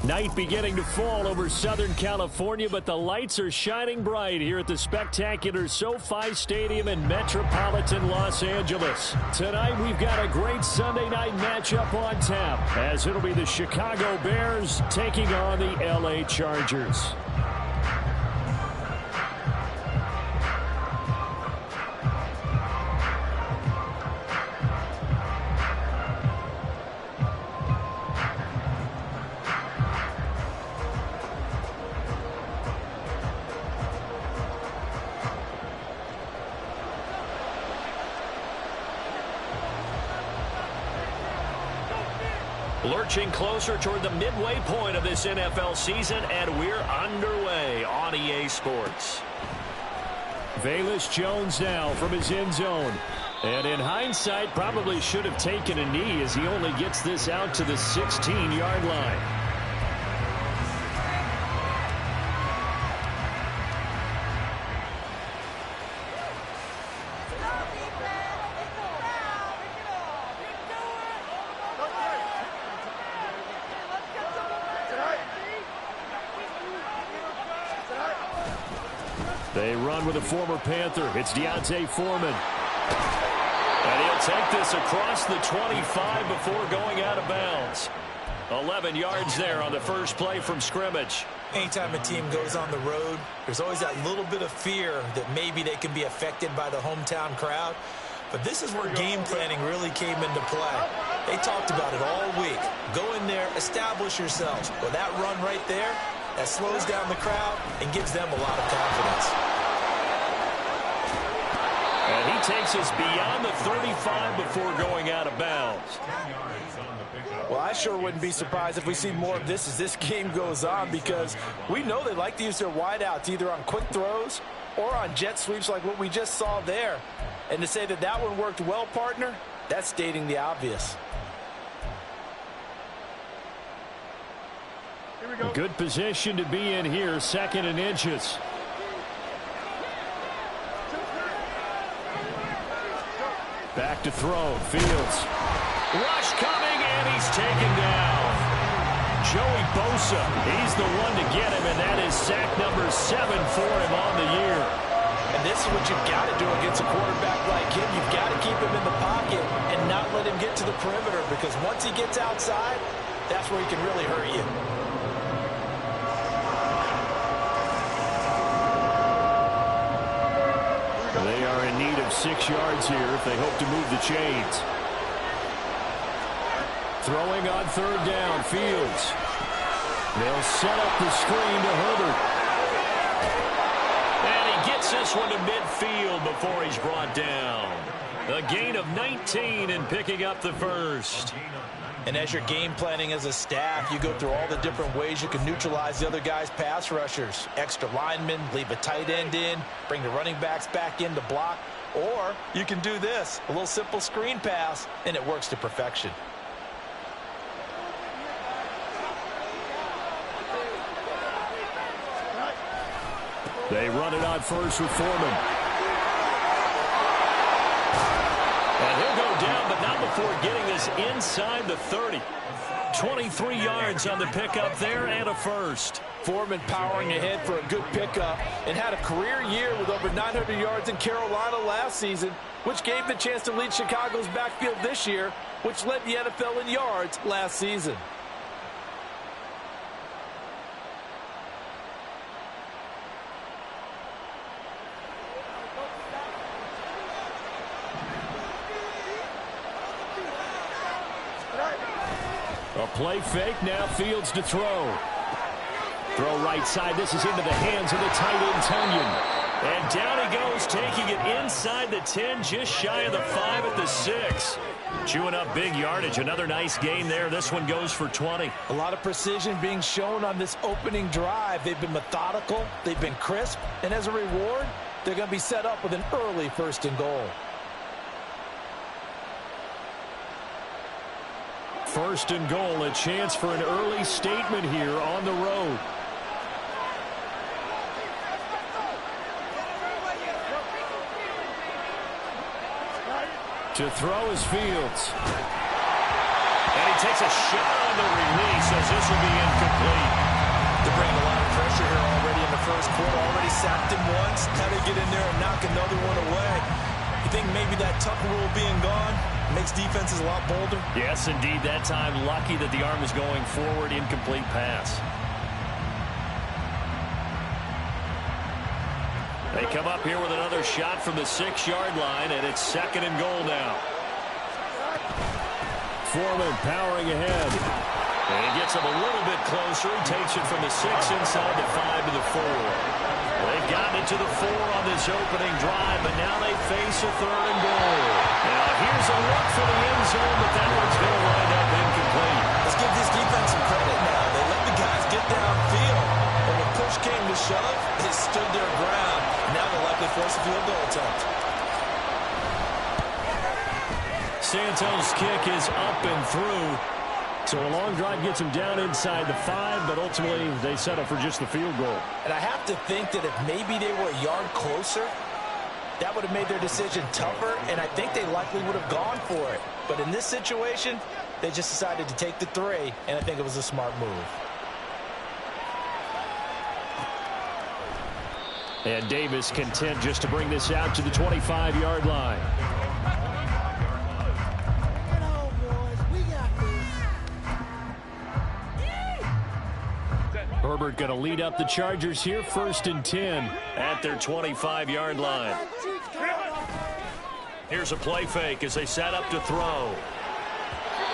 Night beginning to fall over Southern California, but the lights are shining bright here at the spectacular SoFi Stadium in metropolitan Los Angeles. Tonight, we've got a great Sunday night matchup on tap, as it'll be the Chicago Bears taking on the LA Chargers. Lurching closer toward the midway point of this NFL season, and we're underway on EA Sports. Velus Jones now from his end zone. And in hindsight, probably should have taken a knee as he only gets this out to the 16-yard line. They run with a former Panther. It's D'Onta Foreman. And he'll take this across the 25 before going out of bounds. 11 yards there on the first play from scrimmage. Anytime a team goes on the road, there's always that little bit of fear that maybe they can be affected by the hometown crowd. But this is where game planning really came into play. They talked about it all week. Go in there, establish yourselves. Well, that run right there, that slows down the crowd and gives them a lot of confidence. And he takes us beyond the 35 before going out of bounds. Well, I sure wouldn't be surprised if we see more of this as this game goes on, because we know they like to use their wideouts either on quick throws or on jet sweeps like what we just saw there. And to say that that one worked well, partner, that's stating the obvious. A good position to be in here, 2nd and inches. Back to throw, Fields. Rush coming, and he's taken down. Joey Bosa, he's the one to get him, and that is sack number 7 for him on the year. And this is what you've got to do against a quarterback like him. You've got to keep him in the pocket and not let him get to the perimeter, because once he gets outside, that's where he can really hurt you. They are in need of 6 yards here if they hope to move the chains. Throwing on 3rd down, Fields. They'll set up the screen to Herbert. And he gets this one to midfield before he's brought down. A gain of 19 and picking up the first. And as you're game planning as a staff, you go through all the different ways you can neutralize the other guy's pass rushers. Extra linemen, leave a tight end in, bring the running backs back in to block. Or you can do this, a little simple screen pass, and it works to perfection. They run it on first with Foreman. And he'll go down, but not before getting this inside the 30. 23 yards on the pickup there and a first. Foreman powering ahead for a good pickup and had a career year with over 900 yards in Carolina last season, which gave the chance to lead Chicago's backfield this year, which led the NFL in yards last season. A play fake, now Fields to throw. Throw right side, this is into the hands of the tight end, Tonyan. And down he goes, taking it inside the 10, just shy of the 5 at the 6. Chewing up big yardage, another nice gain there. This one goes for 20. A lot of precision being shown on this opening drive. They've been methodical, they've been crisp, and as a reward, they're going to be set up with an early 1st and goal. 1st and goal, a chance for an early statement here on the road. To throw is Fields. And he takes a shot on the release as this will be incomplete. They're bringing a lot of pressure here already in the first quarter. Already sacked him once. Now they get in there and knock another one away. You think maybe that Tucker rule being gone makes defenses a lot bolder? Yes, indeed. That time, lucky that the arm is going forward. Incomplete pass. They come up here with another shot from the 6-yard line, and it's 2nd and goal now. Foreman powering ahead. And he gets him a little bit closer. He takes it from the 6 inside the 5 to the 4. They've gotten it to the 4 on this opening drive, but now they face a 3rd and goal. Now here's a look for the end zone, but that one's going to wind up incomplete. Let's give this defense some credit now. They let the guys get downfield. But when push came to shove, they stood their ground. Now they'll likely force a field goal attempt. Santos' kick is up and through. So a long drive gets him down inside the 5, but ultimately they settle for just the field goal. And I have to think that if maybe they were a yard closer, that would have made their decision tougher, and I think they likely would have gone for it. But in this situation, they just decided to take the 3, and I think it was a smart move. And Davis content just to bring this out to the 25-yard line. Herbert going to lead up the Chargers here, 1st and 10 at their 25-yard line. Here's a play fake as they set up to throw.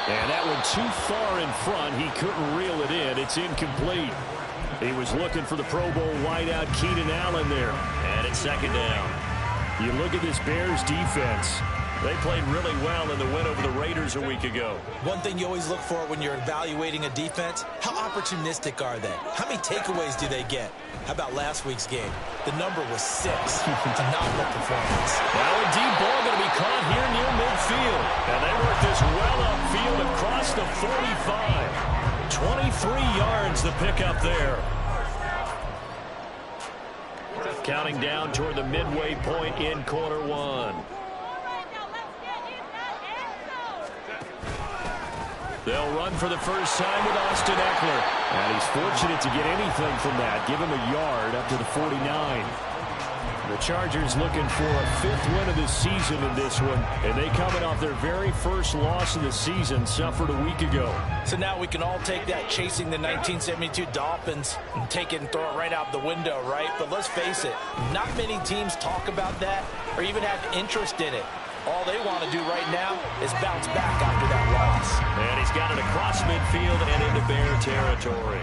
And that one too far in front. He couldn't reel it in. It's incomplete. He was looking for the Pro Bowl wideout Keenan Allen there. And it's 2nd down. You look at this Bears defense. They played really well in the win over the Raiders a week ago. One thing you always look for when you're evaluating a defense, how opportunistic are they? How many takeaways do they get? How about last week's game? The number was 6. Phenomenal performance. Now a deep ball going to be caught here near midfield. And they work this well upfield across the 45. 23 yards the pickup there. Counting down toward the midway point in quarter 1. They'll run for the first time with Austin Eckler. And he's fortunate to get anything from that. Give him a yard up to the 49. The Chargers looking for a 5th win of the season in this one. And they coming off their very first loss of the season, suffered a week ago. So now we can all take that chasing the 1972 Dolphins and take it and throw it right out the window, right? But let's face it, not many teams talk about that or even have interest in it. All they want to do right now is bounce back after that loss. And he's got it across midfield and into Bear territory.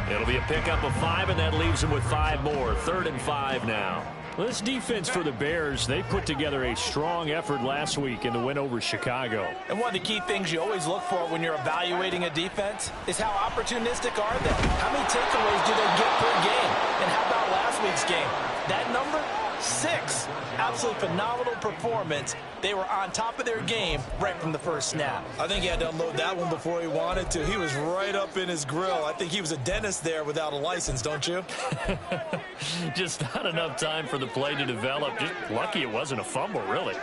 It'll be a pickup of 5, and that leaves him with 5 more. 3rd and 5 now. This defense for the Bears, they put together a strong effort last week in the win over Chicago. And one of the key things you always look for when you're evaluating a defense is how opportunistic are they? How many takeaways do they get per game? And how about last week's game? That number? 6. Absolutely phenomenal performance. They were on top of their game right from the first snap. I think he had to unload that one before he wanted to. He was right up in his grill. I think he was a dentist there without a license, don't you? Just not enough time for the play to develop. Just lucky it wasn't a fumble, really.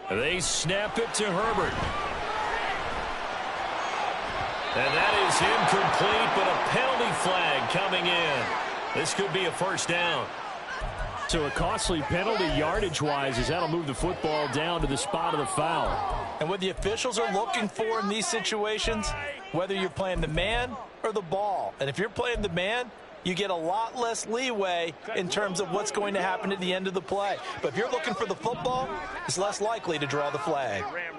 They snap it to Herbert. And that is incomplete, but a penalty flag coming in. This could be a first down. So a costly penalty yardage-wise as that'll move the football down to the spot of the foul. And what the officials are looking for in these situations, whether you're playing the man or the ball. And if you're playing the man, you get a lot less leeway in terms of what's going to happen at the end of the play. But if you're looking for the football, it's less likely to draw the flag. Ram.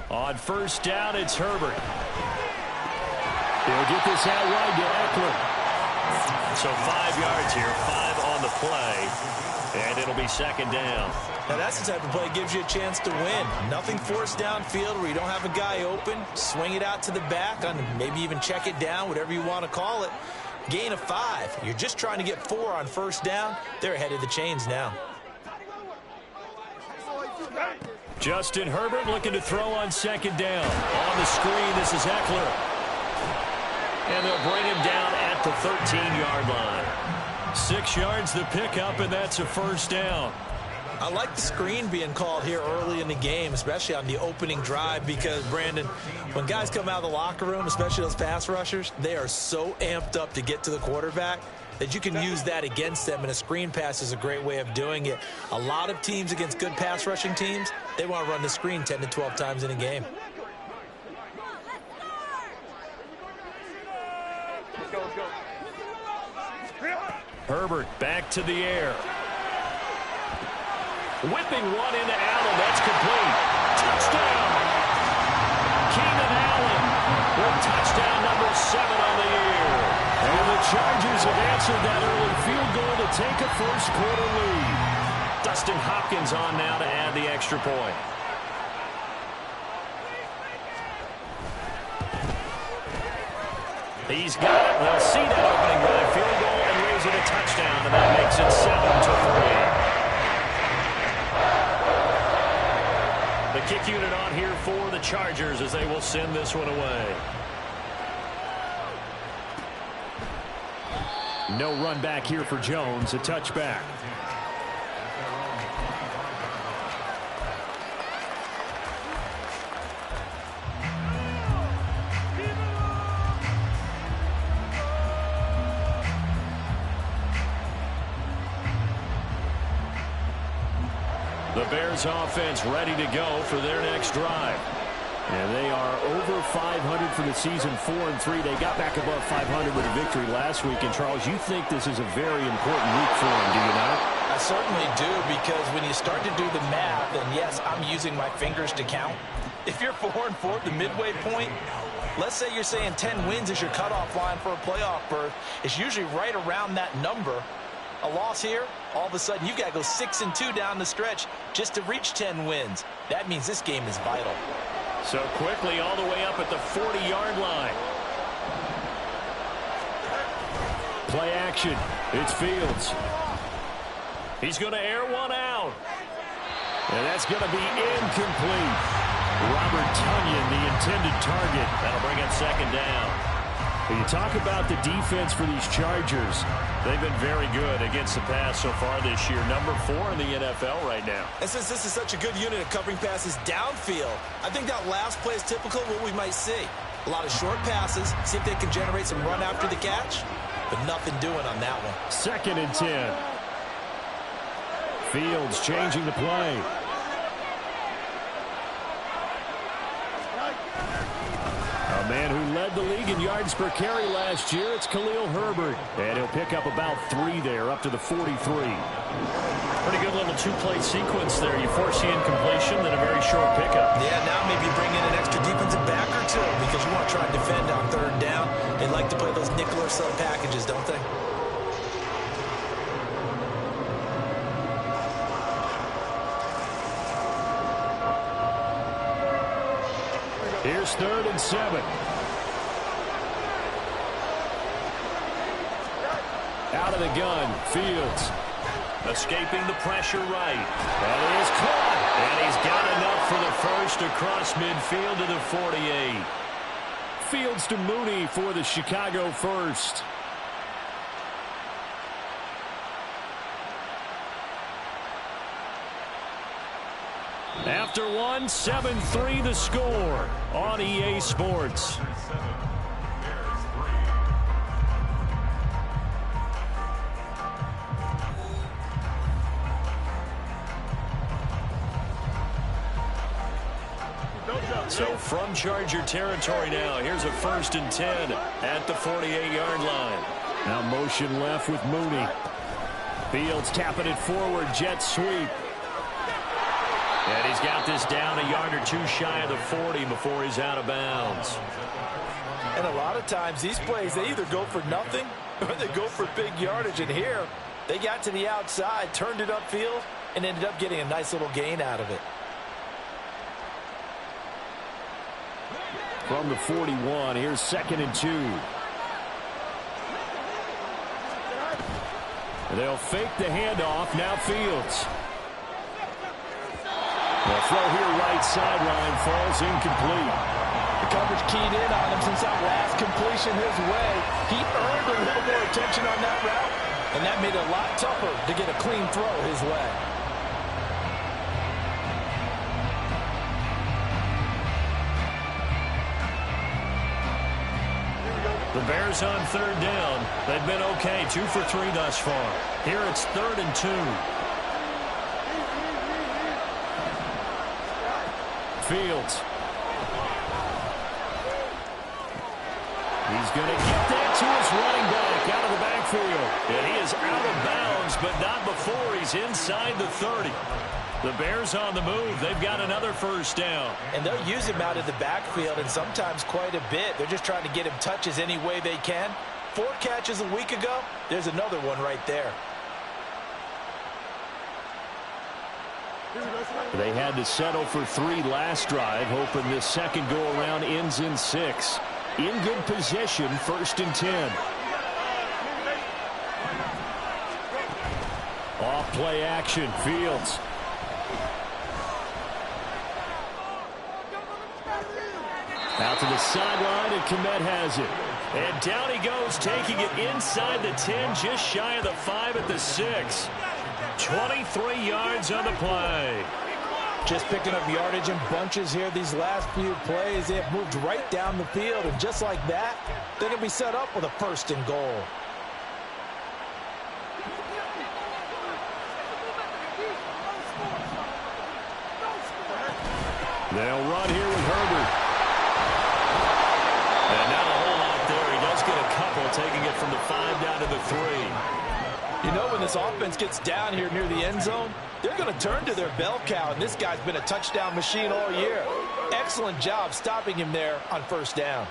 On first down, it's Herbert. They'll get this out wide to Eckler. So 5 yards here, 5 on the play, and it'll be 2nd down. Now that's the type of play that gives you a chance to win. Nothing forced downfield where you don't have a guy open. Swing it out to the back, on maybe even check it down, whatever you want to call it. Gain of 5. You're just trying to get 4 on first down. They're ahead of the chains now. Justin Herbert looking to throw on 2nd down. On the screen, this is Eckler. And they'll bring him down at the 13-yard line. 6 yards the pickup, and that's a first down. I like the screen being called here early in the game, especially on the opening drive, because, Brandon, when guys come out of the locker room, especially those pass rushers, they are so amped up to get to the quarterback that you can use that against them, and a screen pass is a great way of doing it. A lot of teams against good pass rushing teams, they want to run the screen 10 to 12 times in a game. Herbert back to the air. Whipping one into Allen. That's complete. Touchdown. Keenan Allen with touchdown number 7 on the year. And the Chargers have answered that early field goal to take a first-quarter lead. Dustin Hopkins on now to add the extra point. He's got it. They'll see that opening drive field goal and raise it a touchdown, and that makes it 7-3. The kick unit on here for the Chargers as they will send this one away. No run back here for Jones. A touchback. The Bears offense ready to go for their next drive. And they are over 500 for the season, 4-3. They got back above 500 with a victory last week. And, Charles, you think this is a very important week for them, do you not? I certainly do, because when you start to do the math, and yes, I'm using my fingers to count. If you're 4-4 at the midway point, let's say you're saying 10 wins is your cutoff line for a playoff berth. It's usually right around that number. A loss here, all of a sudden you've got to go 6-2 down the stretch just to reach 10 wins. That means this game is vital. So quickly all the way up at the 40-yard line. Play action. It's Fields. He's going to air one out. And that's going to be incomplete. Robert Tonyan, the intended target. That'll bring it second down. When you talk about the defense for these Chargers, they've been very good against the pass so far this year. Number 4 in the NFL right now. And since this is such a good unit of covering passes downfield, I think that last play is typical of what we might see. A lot of short passes, see if they can generate some run after the catch, but nothing doing on that one. 2nd and 10. Fields changing the play. A man who led the league in yards per carry last year, it's Khalil Herbert. And he'll pick up about 3 there, up to the 43. Pretty good little 2-play sequence there. You force the incompletion, then a very short pickup. Yeah, now maybe you bring in an extra defensive back or two because you want to try and defend on 3rd down. They like to play those nickel or sub packages, don't they? Here's 3rd and 7. Out of the gun, Fields. Escaping the pressure right. And he is caught. And he's got enough for the first across midfield to the 48. Fields to Mooney for the Chicago first. After one, 7-3 the score on EA Sports. So from Charger territory now, here's a 1st and 10 at the 48-yard line. Now motion left with Mooney. Fields tapping it forward, jet sweep. And he's got this down a yard or 2 shy of the 40 before he's out of bounds. And a lot of times these plays, they either go for nothing or they go for big yardage. And here, they got to the outside, turned it upfield, and ended up getting a nice little gain out of it. From the 41, here's 2nd and 2. They'll fake the handoff. Now Fields. The throw here right sideline falls incomplete. The coverage keyed in on him since that last completion his way. He earned a little more attention on that route, and that made it a lot tougher to get a clean throw his way. The Bears on third down. They've been okay, 2 for 3 thus far. Here it's 3rd and 2. Fields. He's going to get that to his running back out of the backfield. And he is out of bounds, but not before he's inside the 30. The Bears on the move. They've got another first down. And they'll use him out of the backfield, and sometimes quite a bit. They're just trying to get him touches any way they can. 4 catches a week ago. There's another one right there. They had to settle for 3 last drive, hoping this second go-around ends in 6. In good position, 1st and 10. Off play action, Fields. Out to the sideline, and Kmet has it. And down he goes, taking it inside the 10, just shy of the 5 at the 6. 23 yards on the play. Just picking up yardage in bunches here these last few plays. They have moved right down the field, and just like that, they're going to be set up with a 1st and goal. They'll run here with Herbert. And not a whole lot there. He does get a couple, taking it from the 5 down to the 3. You know, when this offense gets down here near the end zone, they're going to turn to their bell cow, and this guy's been a touchdown machine all year. Excellent job stopping him there on 1st down.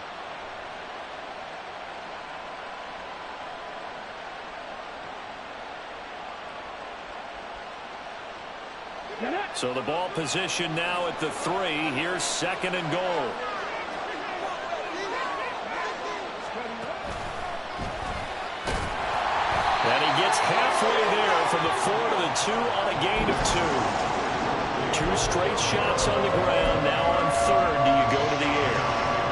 So the ball position now at the 3. Here's 2nd and goal. And he gets halfway there from the 4 to the 2 on a gain of 2. 2 straight shots on the ground. Now on 3rd, do you go to the air?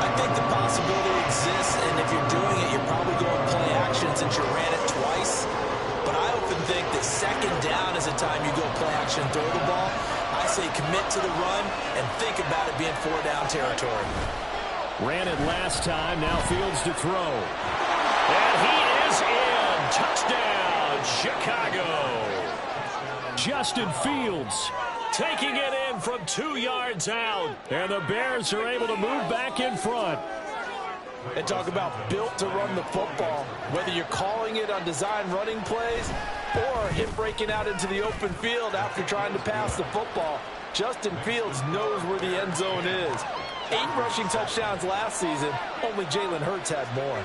I think the possibility exists, and if you're doing it, you're probably going play action since you ran it twice. But I often think that 2nd down is the time you go play action, throw the ball. I say commit to the run and think about it being 4 down territory. Ran it last time. Now Fields to throw. And he is in. Touchdown, Chicago. Justin Fields taking it in from 2 yards out. And the Bears are able to move back in front. And talk about built to run the football. Whether you're calling it on design running plays or him breaking out into the open field after trying to pass the football, Justin Fields knows where the end zone is. 8 rushing touchdowns last season. Only Jalen Hurts had more.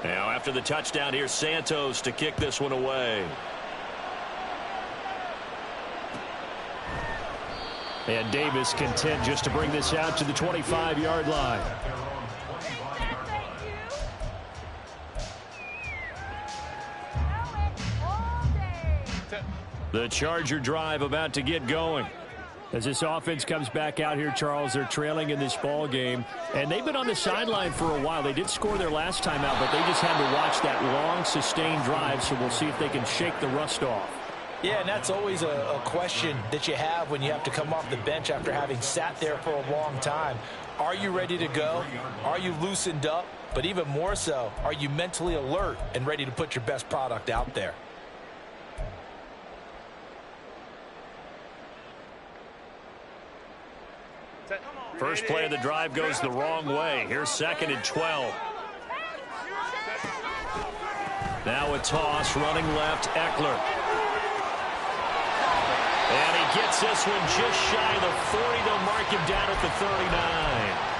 Now after the touchdown, here's Santos to kick this one away. And Davis content just to bring this out to the 25-yard line. The Charger drive about to get going. As this offense comes back out here, Charles, they're trailing in this ball game. And they've been on the sideline for a while. They did score their last time out, but they just had to watch that long, sustained drive, so we'll see if they can shake the rust off. Yeah, and that's always a question that you have when you have to come off the bench after having sat there for a long time. Are you ready to go? Are you loosened up? But even more so, are you mentally alert and ready to put your best product out there? First play of the drive goes the wrong way. Here's 2nd and 12. Now a toss, running left, Eckler. And he gets this one just shy of the 40. They'll mark him down at the 39.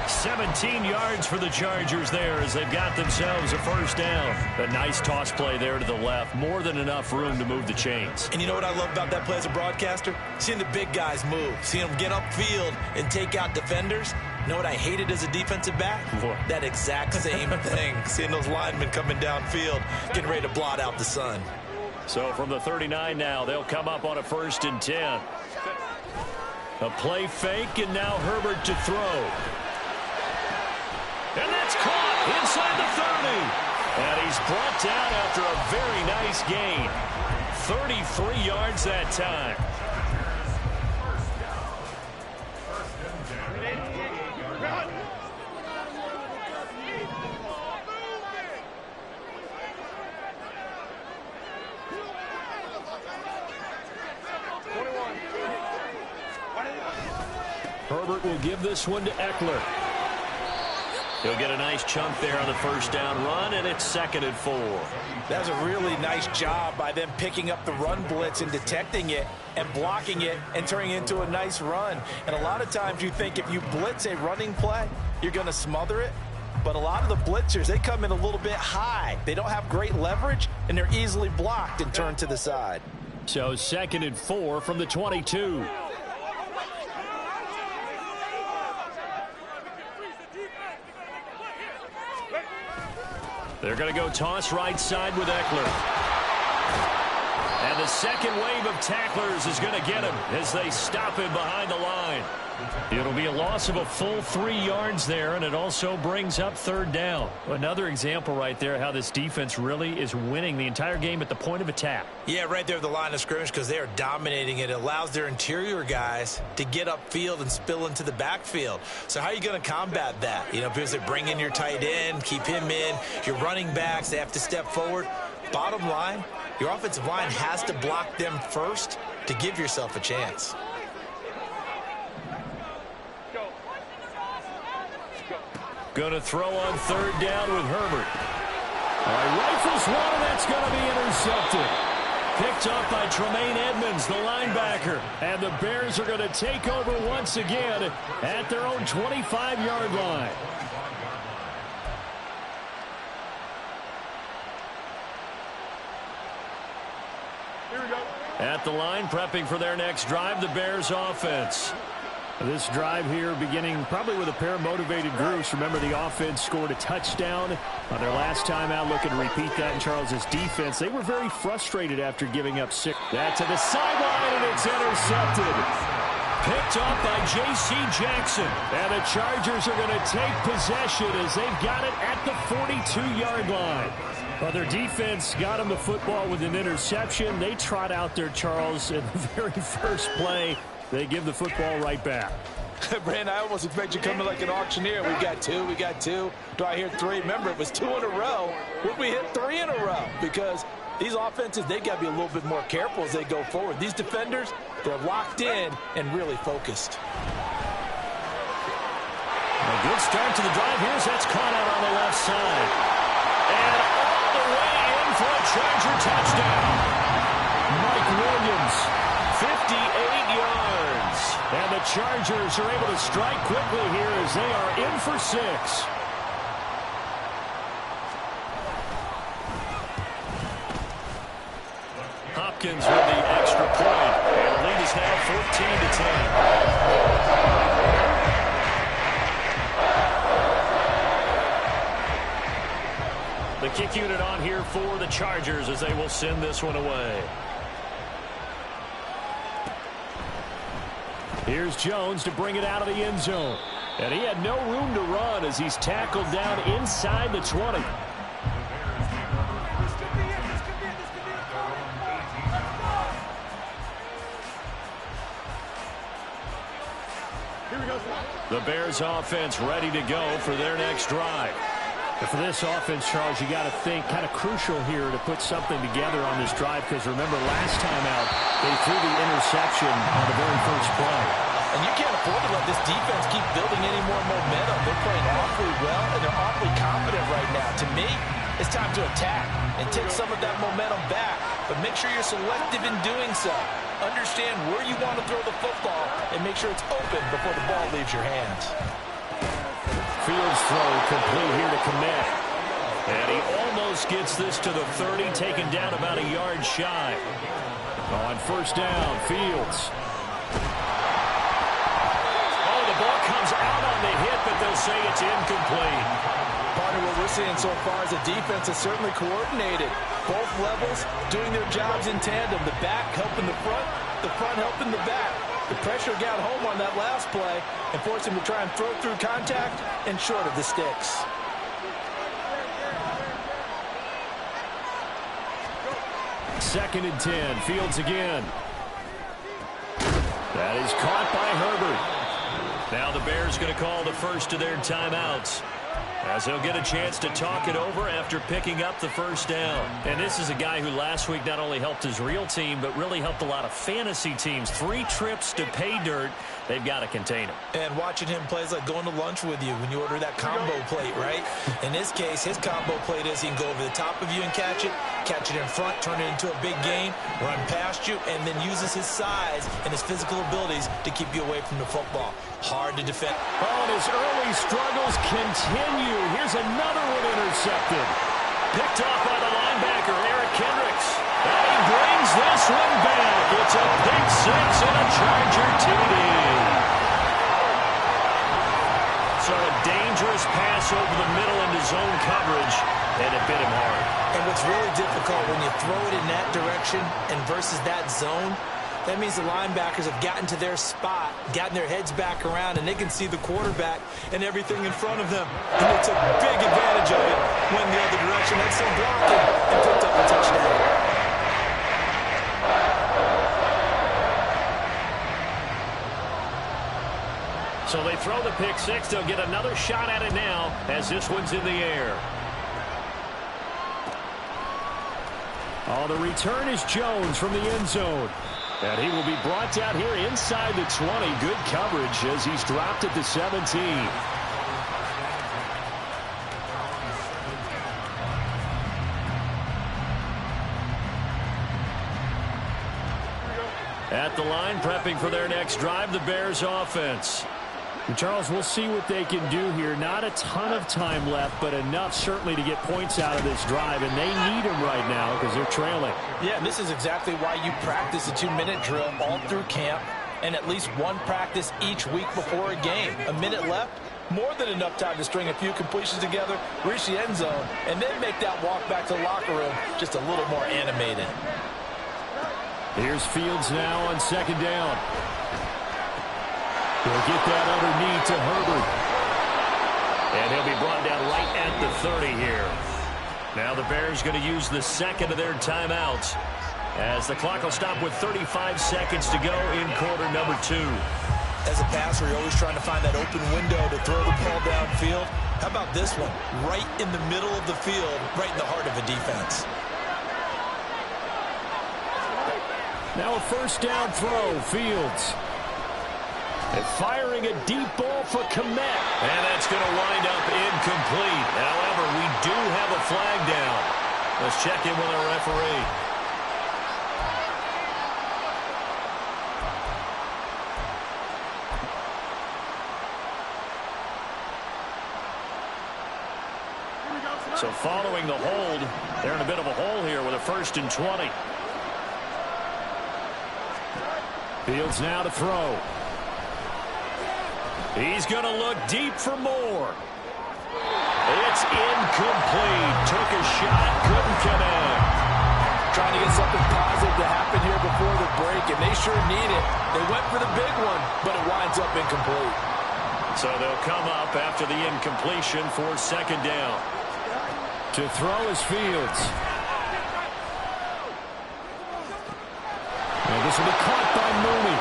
17 yards for the Chargers there as they've got themselves a first down. A nice toss play there to the left. More than enough room to move the chains. And you know what I love about that play as a broadcaster? Seeing the big guys move. Seeing them get upfield and take out defenders. You know what I hated as a defensive back? What? That exact same thing. Seeing those linemen coming downfield, getting ready to blot out the sun. So from the 39 now, they'll come up on a 1st and 10. A play fake, and now Herbert to throw. And that's caught inside the 30. And he's brought down after a very nice gain. 33 yards that time. Herbert will give this one to Eckler. He'll get a nice chunk there on the 1st down run, and it's 2nd and 4. That was a really nice job by them picking up the run blitz and detecting it and blocking it and turning it into a nice run. And a lot of times you think if you blitz a running play, you're going to smother it. But a lot of the blitzers, they come in a little bit high. They don't have great leverage, and they're easily blocked and turned to the side. So 2nd and 4 from the 22. They're going to go toss right side with Eckler. And the second wave of tacklers is going to get him as they stop him behind the line. It'll be a loss of a full 3 yards there, and it also brings up 3rd down. Another example right there how this defense really is winning the entire game at the point of attack. Yeah, right there at the line of scrimmage because they are dominating it. It allows their interior guys to get upfield and spill into the backfield. So how are you going to combat that? You know, because they bring in your tight end, keep him in. Your running backs, they have to step forward. Bottom line, your offensive line has to block them first to give yourself a chance. Going to throw on 3rd down with Herbert. All right, rifles one, and that's going to be intercepted. Picked up by Tremaine Edmonds, the linebacker. And the Bears are going to take over once again at their own 25-yard line. Here we go. At the line, prepping for their next drive, the Bears offense. This drive here beginning probably with a pair of motivated groups. Remember, the offense scored a touchdown on their last time out, looking to repeat that in Charles's defense. They were very frustrated after giving up 6. That to the sideline, and it's intercepted. Picked off by J.C. Jackson. And the Chargers are going to take possession as they've got it at the 42-yard line. Well, their defense got them the football with an interception. They trot out there, Charles, in the very first play. They give the football right back. Brandon, I almost expect you coming like an auctioneer. We got 2, we got 2. Do I hear 3? Remember, it was 2 in a row. Would we hit 3 in a row? Because these offenses, they got to be a little bit more careful as they go forward. These defenders, they're locked in and really focused. A good start to the drive. Here's that's caught out on the left side. And all the way in for a Charger touchdown. Mike Williams, 58 yards. And the Chargers are able to strike quickly here as they are in for 6. Hopkins with the extra point. And the lead is now 14-10. The kick unit on here for the Chargers as they will send this one away. Here's Jones to bring it out of the end zone. And he had no room to run as he's tackled down inside the 20. Here we go. The Bears offense ready to go for their next drive. And for this offense, Charles, you got to think kind of crucial here to put something together on this drive because remember last time out they threw the interception on the very first play. And you can't afford to let this defense keep building any more momentum. They're playing awfully well, and they're awfully confident right now. To me, it's time to attack and take some of that momentum back. But make sure you're selective in doing so. Understand where you want to throw the football and make sure it's open before the ball leaves your hands. Fields throw complete here to Kmet. And he almost gets this to the 30, taken down about a yard shy. On first down, Fields. Oh, the ball comes out on the hit, but they'll say it's incomplete. Partner, what we're seeing so far is a defense is certainly coordinated. Both levels doing their jobs in tandem. The back helping the front helping the back. The pressure got home on that last play and forced him to try and throw through contact and short of the sticks. Second and 10. Fields again. That is caught by Herbert. Now the Bears going to call the first of their timeouts, as he'll get a chance to talk it over after picking up the first down. And this is a guy who last week not only helped his real team, but really helped a lot of fantasy teams. 3 trips to pay dirt. They've got to contain him. And watching him play is like going to lunch with you when you order that combo plate, right? In this case, his combo plate is he can go over the top of you and catch it in front, turn it into a big gain, run past you, and then uses his size and his physical abilities to keep you away from the football. Hard to defend. Oh, and his early struggles continue. Here's another one intercepted. Picked off by the linebacker, Eric Kendricks. And he brings this one back. It's a pick 6 and a Charger TD. So a dangerous pass over the middle into zone coverage, and it bit him hard. And what's really difficult when you throw it in that direction and versus that zone, that means the linebackers have gotten to their spot, gotten their heads back around, and they can see the quarterback and everything in front of them. And they took big advantage of it, went the other direction, had some blocking, and picked up a touchdown. So they throw the pick 6. They'll get another shot at it now as this one's in the air. Oh, the return is Jones from the end zone. And he will be brought down here inside the 20. Good coverage as he's dropped at the 17. At the line, prepping for their next drive, the Bears offense. And Charles, we'll see what they can do here. Not a ton of time left, but enough certainly to get points out of this drive, and they need them right now because they're trailing. Yeah, and this is exactly why you practice a 2-minute drill all through camp and at least one practice each week before a game. A minute left, more than enough time to string a few completions together, reach the end zone, and then make that walk back to the locker room just a little more animated. Here's Fields now on second down. He'll get that underneath to Herbert. And he'll be brought down right at the 30 here. Now the Bears going to use the second of their timeouts, as the clock will stop with 35 seconds to go in quarter number 2. As a passer, you're always trying to find that open window to throw the ball downfield. How about this one? Right in the middle of the field, right in the heart of a defense. Now a first down throw, Fields. And firing a deep ball for Kmet. And that's going to wind up incomplete. However, we do have a flag down. Let's check in with our referee. So following the hold, they're in a bit of a hole here with a 1st and 20. Fields now to throw. He's going to look deep for more. It's incomplete. Took a shot, couldn't connect. Trying to get something positive to happen here before the break, and they sure need it. They went for the big one, but it winds up incomplete. So they'll come up after the incompletion for second down. To throw is Fields. And this will be caught by Mooney.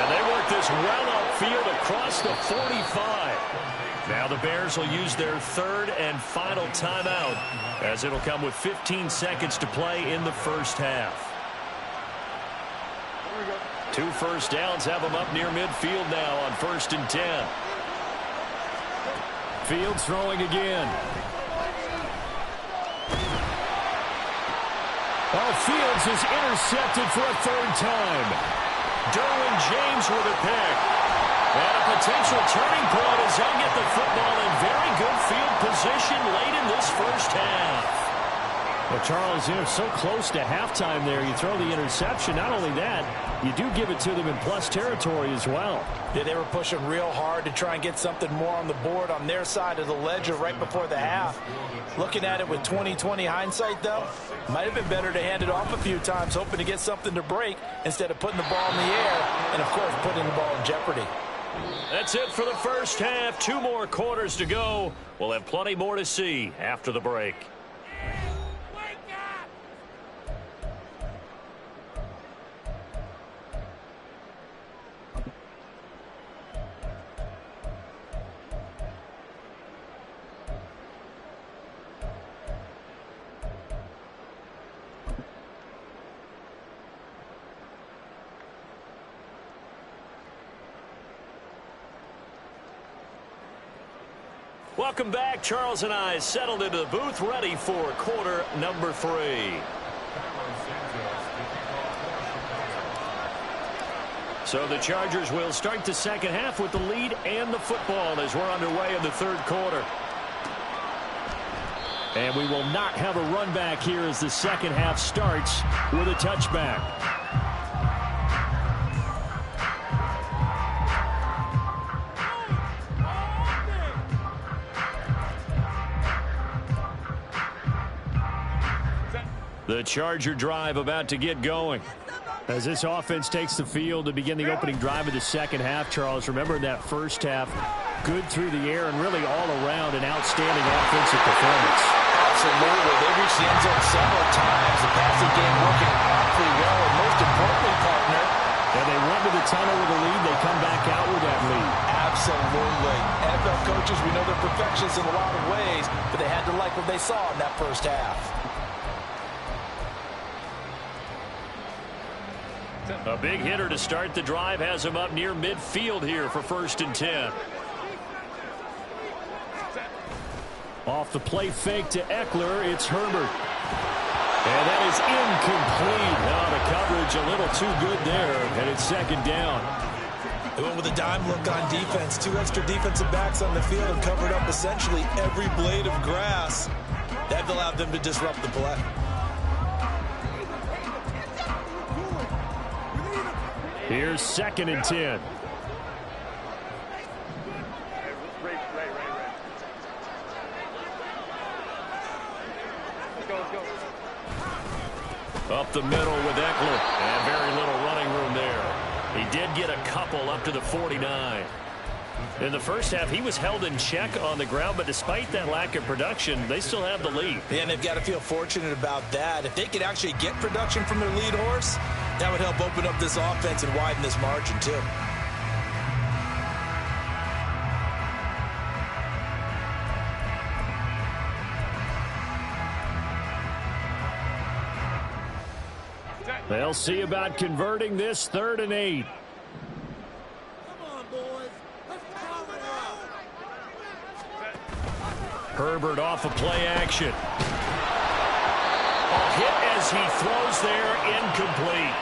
And they work this well upfield across the 45. Now the Bears will use their 3rd and final timeout, as it'll come with 15 seconds to play in the first half. 2 first downs have them up near midfield now on 1st and 10. Fields throwing again. Oh, Fields is intercepted for a 3rd time. Derwin James with a pick. And a potential turning point as they'll get the football in very good field position late in this first half. Well, Charles, so close to halftime there. You throw the interception. Not only that, you do give it to them in plus territory as well. Yeah, they were pushing real hard to try and get something more on the board on their side of the ledger right before the half. Looking at it with 20/20 hindsight, though, might have been better to hand it off a few times, hoping to get something to break instead of putting the ball in the air and, of course, putting the ball in jeopardy. That's it for the first half. 2 more quarters to go. We'll have plenty more to see after the break. Welcome back. Charles and I settled into the booth, ready for quarter number 3. So the Chargers will start the second half with the lead and the football as we're underway in the third quarter. And we will not have a run back here as the second half starts with a touchback. The Charger drive about to get going. As this offense takes the field to begin the opening drive of the second half, Charles, remember that first half, good through the air and really all around an outstanding offensive performance. Absolutely. They reached the end zone several times. The passing game working awfully well, and most importantly, partner, and they went to the tunnel with a lead. They come back out with that lead. Absolutely. NFL coaches, we know they're perfectionists in a lot of ways, but they had to like what they saw in that first half. A big hitter to start the drive has him up near midfield here for 1st and 10. Off the play fake to Eckler, it's Herbert. And that is incomplete. Now the coverage a little too good there, and it's 2nd down. They went with a dime look on defense. 2 extra defensive backs on the field and covered up essentially every blade of grass. That allowed them to disrupt the play. Here's 2nd and 10. Up the middle with Eckler, and very little running room there. He did get a couple up to the 49. In the first half, he was held in check on the ground, but despite that lack of production, they still have the lead. Yeah, and they've got to feel fortunate about that. If they could actually get production from their lead horse, that would help open up this offense and widen this margin, too. They'll see about converting this 3rd and 8. Herbert off of play action. A hit as he throws there, incomplete.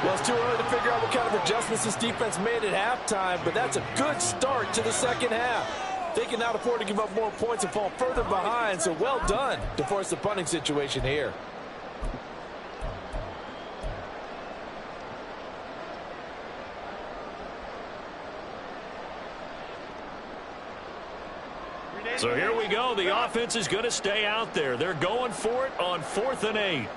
Well, it's too early to figure out what kind of adjustments this defense made at halftime, but that's a good start to the second half. They cannot afford to give up more points and fall further behind, so well done to force the punting situation here. So here we go. The offense is going to stay out there. They're going for it on 4th and 8.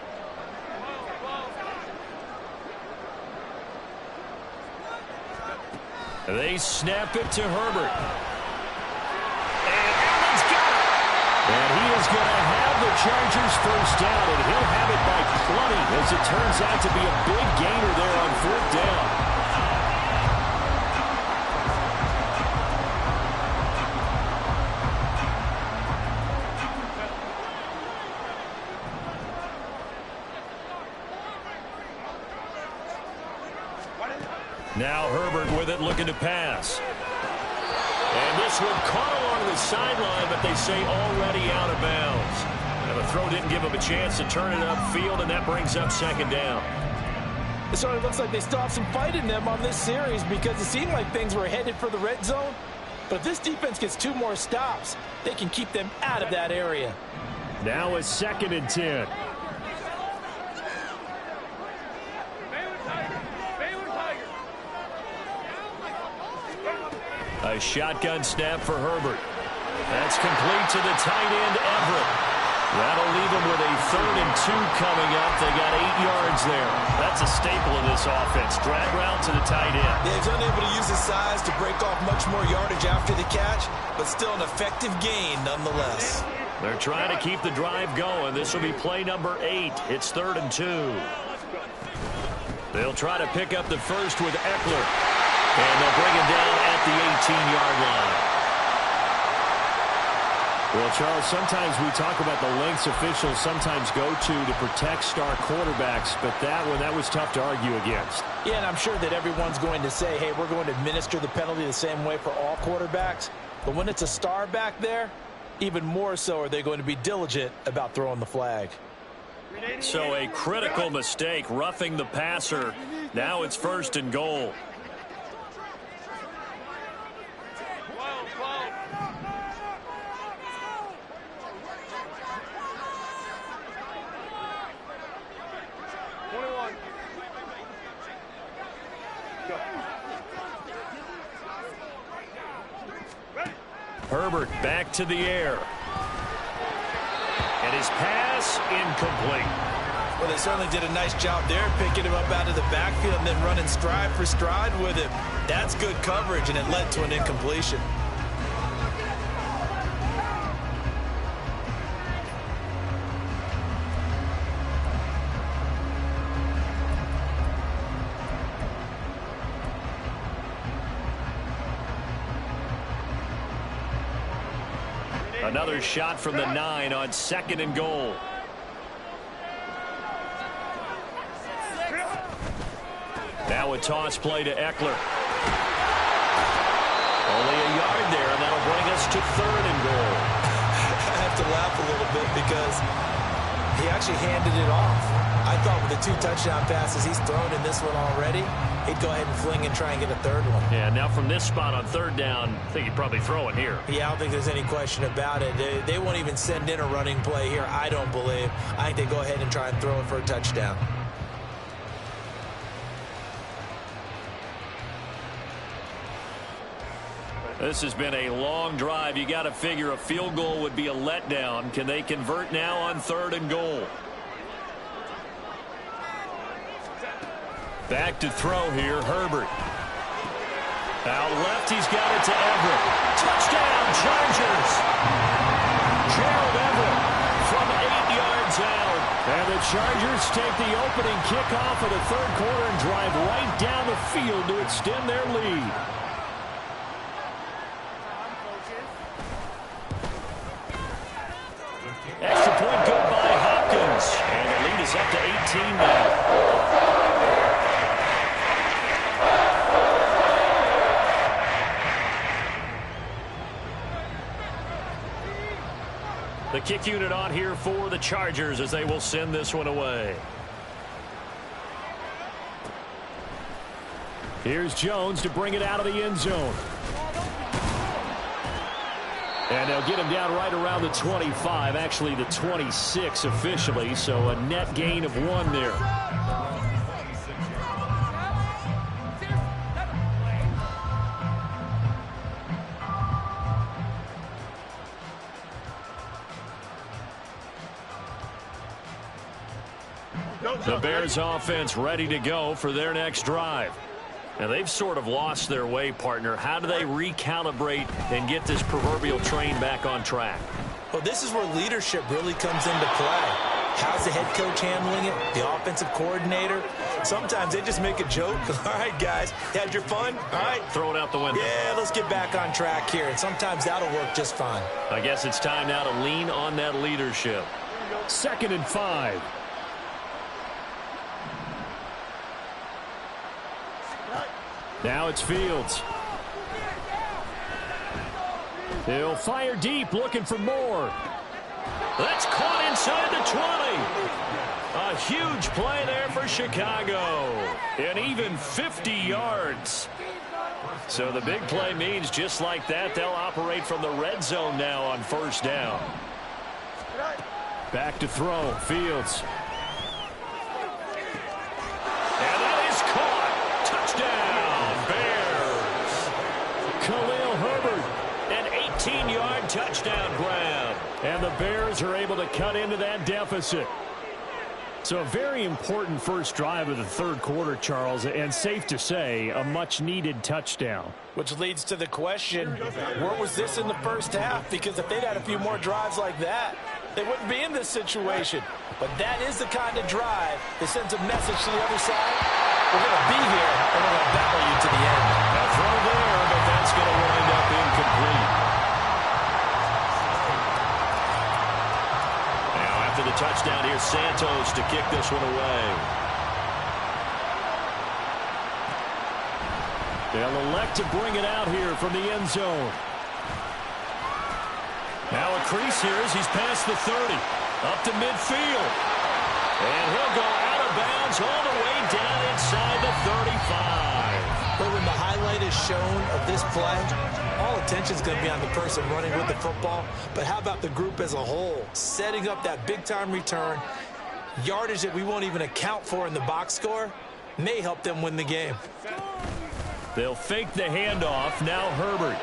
They snap it to Herbert. And Allen's got it. And he is going to have the Chargers first down, and he'll have it by plenty as it turns out to be a big gainer there on 4th down. Now Herbert with it, looking to pass. And this one caught along the sideline, but they say already out of bounds. And the throw didn't give him a chance to turn it upfield, and that brings up 2nd down. It certainly looks like they still have some fight in them on this series because it seemed like things were headed for the red zone. But if this defense gets 2 more stops, they can keep them out of that area. Now a 2nd and 10. A shotgun snap for Herbert. That's complete to the tight end, Everett. That'll leave him with a 3rd and 2 coming up. They got 8 yards there. That's a staple of this offense. Drag route to the tight end. Yeah, he's unable to use his size to break off much more yardage after the catch, but still an effective gain nonetheless. They're trying to keep the drive going. This will be play number 8. It's 3rd and 2. They'll try to pick up the first with Eckler. And they'll bring him down at the 18-yard line. Well, Charles, sometimes we talk about the lengths officials sometimes go to protect star quarterbacks, but that was tough to argue against. Yeah, and I'm sure that everyone's going to say, hey, we're going to administer the penalty the same way for all quarterbacks. But when it's a star back there, even more so are they going to be diligent about throwing the flag. So a critical mistake, roughing the passer. Now it's 1st and goal. Herbert back to the air. And his pass incomplete. Well, they certainly did a nice job there, picking him up out of the backfield and then running stride for stride with him. That's good coverage, and it led to an incompletion. Another shot from the 9 on 2nd and goal. Now a toss play to Eckler. Only a yard there, and that'll bring us to 3rd and goal. I have to laugh a little bit because he actually handed it off. I thought with the 2 touchdown passes he's thrown in this one already, he'd go ahead and fling and try and get a 3rd one. Yeah, now from this spot on 3rd down, I think he'd probably throw it here. Yeah, I don't think there's any question about it. They won't even send in a running play here, I don't believe. I think they go ahead and try and throw it for a touchdown. This has been a long drive. You got to figure a field goal would be a letdown. Can they convert now on 3rd and goal? Back to throw here, Herbert. Out left, he's got it to Everett. Touchdown, Chargers! Gerald Everett from 8 yards out. And the Chargers take the opening kickoff of the 3rd quarter and drive right down the field to extend their lead. Extra point good by Hopkins. And the lead is up to 18 now. The kick unit on here for the Chargers as they will send this one away. Here's Jones to bring it out of the end zone. And they'll get him down right around the 25, actually the 26 officially, so a net gain of 1 there. The Bears offense ready to go for their next drive. Now, they've sort of lost their way, partner. How do they recalibrate and get this proverbial train back on track? Well, this is where leadership really comes into play. How's the head coach handling it? The offensive coordinator? Sometimes they just make a joke. All right, guys, had your fun? All right. Throw it out the window. Yeah, let's get back on track here. And sometimes that'll work just fine. I guess it's time now to lean on that leadership. 2nd and 5. Now it's Fields. He'll fire deep, looking for more. That's caught inside the 20. A huge play there for Chicago. And even 50 yards. So the big play means just like that, they'll operate from the red zone now on 1st down. Back to throw. Fields. And that is caught. Touchdown, Bears. Khalil Herbert, an 18-yard touchdown grab. And the Bears are able to cut into that deficit. So a very important first drive of the third quarter, Charles, and safe to say, a much-needed touchdown. Which leads to the question, where was this in the first half? Because if they'd had a few more drives like that, they wouldn't be in this situation. But that is the kind of drive that sends a message to the other side. We're going to be here, and we're going to battle you to the end. A throw there, but that's going to wind up incomplete. Now after the touchdown, here's Santos to kick this one away. They'll elect to bring it out here from the end zone. Now a crease here as he's past the 30. Up to midfield. And he'll go out of bounds all the way down inside the 35. But when the highlight is shown of this play, all attention is going to be on the person running with the football. But how about the group as a whole? Setting up that big-time return, yardage that we won't even account for in the box score, may help them win the game. They'll fake the handoff. Now Herbert.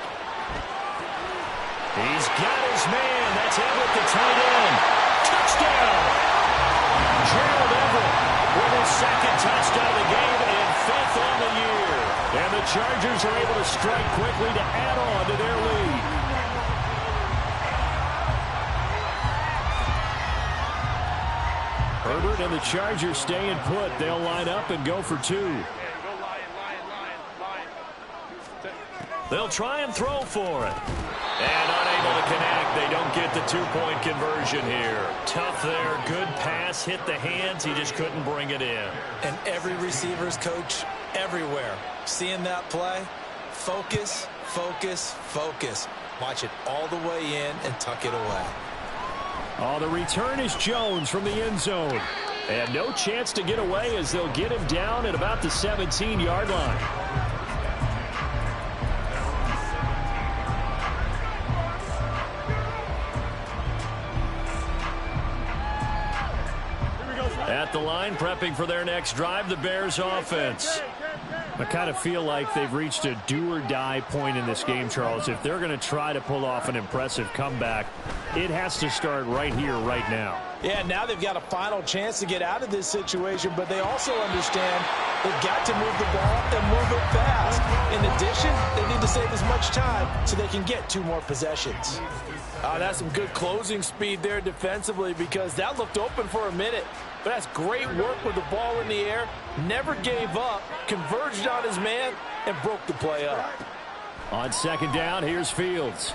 He's got his man. That's Everett, the tight end. Touchdown! Gerald Everett with his second touchdown of the game and fifth on the year. And the Chargers are able to strike quickly to add on to their lead. Herbert and the Chargers staying put. They'll line up and go for two. They'll try and throw for it. And unable to connect. They don't get the two-point conversion here. Tough there. Good pass. Hit the hands. He just couldn't bring it in. And every receiver's coach everywhere. Seeing that play, focus, focus, focus. Watch it all the way in and tuck it away. Oh, the return is Jones from the end zone. And no chance to get away as they'll get him down at about the 17-yard line. At the line, prepping for their next drive, the Bears offense. I kind of feel like they've reached a do-or-die point in this game, Charles. If they're going to try to pull off an impressive comeback, it has to start right here, right now. Yeah, now they've got a final chance to get out of this situation, but they also understand they've got to move the ball and move it fast. In addition, they need to save as much time so they can get 2 more possessions. That's some good closing speed there defensively because that looked open for a minute. But that's great work with the ball in the air. Never gave up, converged on his man, and broke the play up. On second down, here's Fields.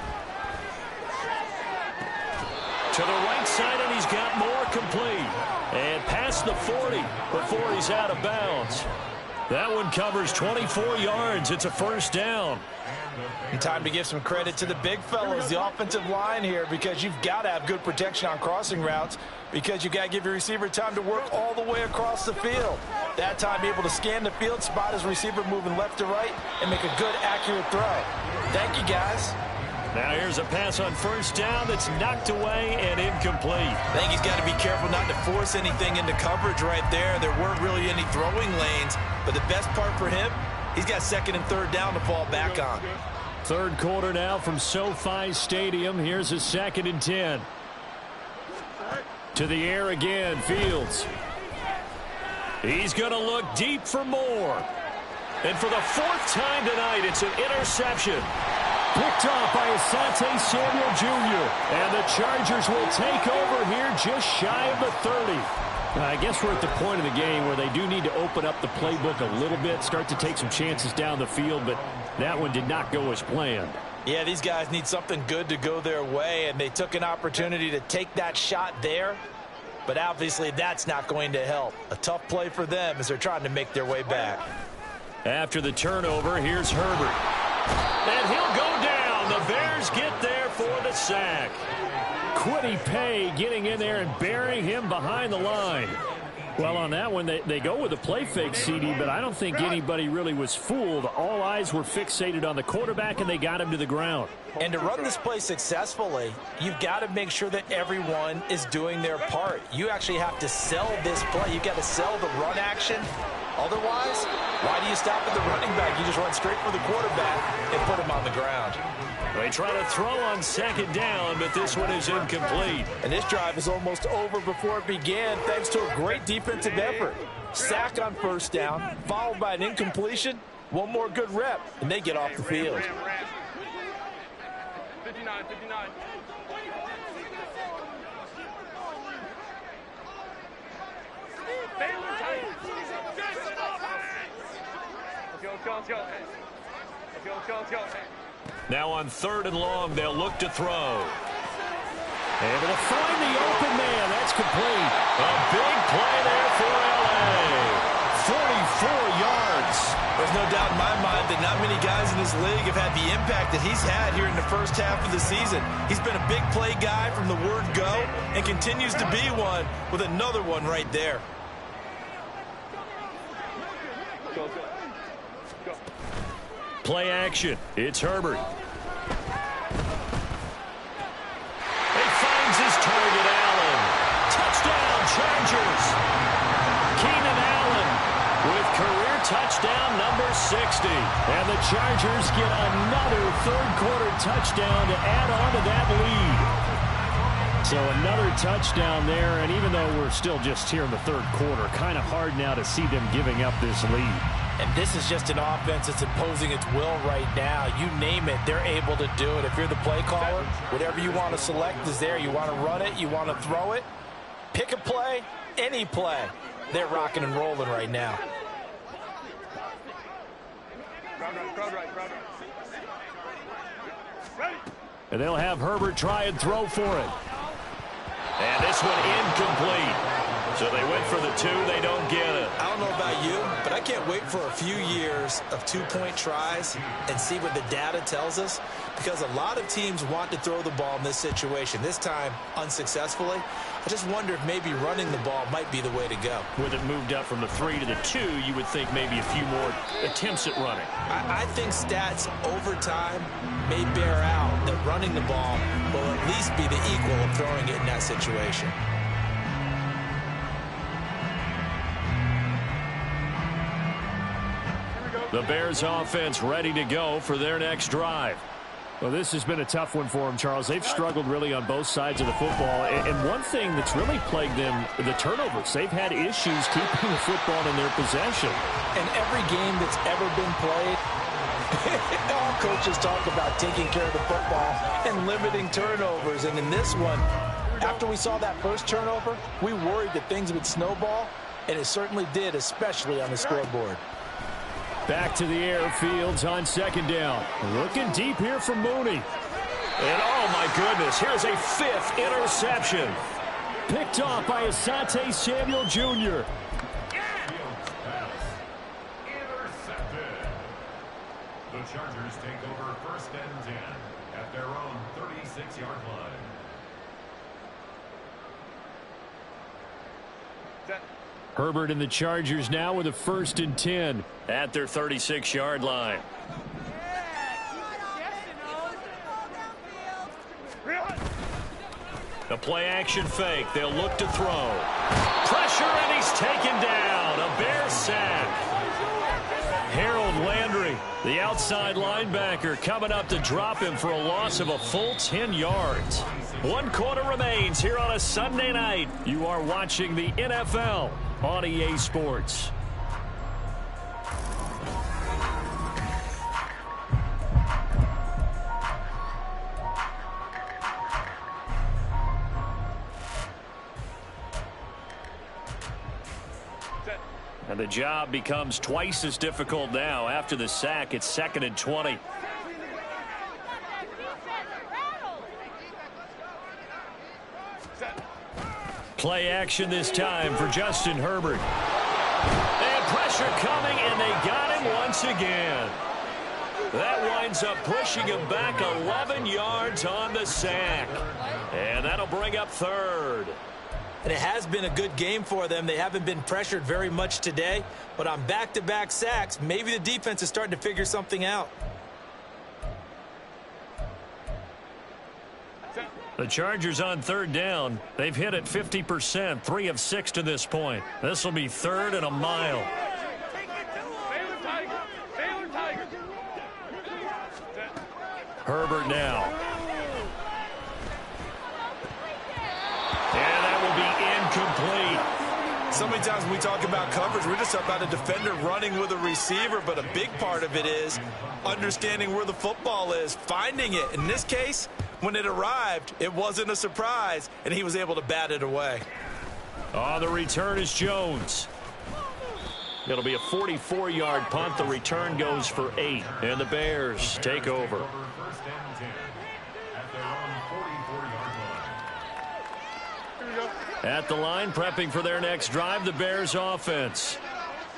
To the right side, and he's got more complete. And past the 40 before he's out of bounds. That one covers 24 yards. It's a first down. And time to give some credit to the big fellows, the offensive line here, because you've got to have good protection on crossing routes because you've got to give your receiver time to work all the way across the field. That time, be able to scan the field, spot his receiver moving left to right, and make a good, accurate throw. Thank you, guys. Now here's a pass on first down that's knocked away and incomplete. I think he's got to be careful not to force anything into coverage right there. There weren't really any throwing lanes, but the best part for him, he's got second and third down to fall back on. Third quarter now from SoFi Stadium. Here's a second and 10. To the air again, Fields. He's going to look deep for more. And for the 4th time tonight, it's an interception. Picked off by Asante Samuel Jr. And the Chargers will take over here just shy of the 30. I guess we're at the point of the game where they do need to open up the playbook a little bit, start to take some chances down the field, but that one did not go as planned. Yeah, these guys need something good to go their way, and they took an opportunity to take that shot there, but obviously that's not going to help. A tough play for them as they're trying to make their way back. After the turnover, here's Herbert. And he'll go down. The Bears get there for the sack. Kwity Paye getting in there and burying him behind the line. Well, on that one, they go with a play fake, CD, but I don't think anybody really was fooled. All eyes were fixated on the quarterback, and they got him to the ground. And to run this play successfully, you've got to make sure that everyone is doing their part. You actually have to sell this play. You've got to sell the run action. Otherwise, why do you stop at the running back? You just run straight for the quarterback and put him on the ground. They try to throw on second down, but this one is incomplete. And this drive is almost over before it began, thanks to a great defensive effort. Sack on first down, followed by an incompletion. One more good rep, and they get off the field. 59, 59. Now on 3rd and long, they'll look to throw. Able to find the open man. That's complete. A big play there for L.A. 44 yards. There's no doubt in my mind that not many guys in this league have had the impact that he's had here in the first half of the season. He's been a big play guy from the word go and continues to be one with another one right there. Play action. It's Herbert. He finds his target, Allen. Touchdown, Chargers. Keenan Allen with career touchdown number 60. And the Chargers get another third-quarter touchdown to add on to that lead. So another touchdown there, and even though we're still just here in the third quarter, kind of hard now to see them giving up this lead. And this is just an offense that's imposing its will right now. You name it, they're able to do it. If you're the play caller, whatever you want to select is there. You want to run it, you want to throw it. Pick a play, any play. They're rocking and rolling right now. And they'll have Herbert try and throw for it. And this one incomplete. So they went for the 2. They don't get it. I don't know about you, but I can't wait for a few years of two-point tries and see what the data tells us, because a lot of teams want to throw the ball in this situation. This time, unsuccessfully. I just wonder if maybe running the ball might be the way to go. With it moved up from the 3 to the 2, you would think maybe a few more attempts at running. I think stats over time may bear out that running the ball will at least be the equal of throwing it in that situation. The Bears offense ready to go for their next drive. Well, this has been a tough one for them, Charles. They've struggled really on both sides of the football. And one thing that's really plagued them, the turnovers. They've had issues keeping the football in their possession. In every game that's ever been played, all coaches talk about taking care of the football and limiting turnovers. And in this one, after we saw that first turnover, we worried that things would snowball, and it certainly did, especially on the scoreboard. Back to the air, Fields on second down. Looking deep here for Mooney. And oh my goodness, here's a 5th interception. Picked off by Asante Samuel Jr. Intercepted. The Chargers take over 1st and 10 at their own 36-yard line. Herbert and the Chargers now with a 1st and 10 at their 36-yard line. The play action fake. They'll look to throw. Pressure, and he's taken down. A Bear sack. Harold Landry, the outside linebacker, coming up to drop him for a loss of a full 10 yards. 1 quarter remains here on a Sunday night. You are watching the NFL on EA Sports. And the job becomes twice as difficult now. After the sack, it's 2nd and 20. Play action this time for Justin Herbert. And pressure coming, and they got him once again. That winds up pushing him back 11 yards on the sack. And that'll bring up 3rd. And it has been a good game for them. They haven't been pressured very much today. But on back-to-back sacks, maybe the defense is starting to figure something out. The Chargers on third down. They've hit it 50%, 3 of 6 to this point. This will be 3rd and a mile. Herbert now. And that will be incomplete. So many times when we talk about coverage, we're just about a defender running with a receiver, but a big part of it is understanding where the football is, finding it. In this case, when it arrived, it wasn't a surprise, and he was able to bat it away. On the return is Jones. It'll be a 44-yard punt. The return goes for 8, and the Bears take over. At the line, prepping for their next drive, the Bears offense.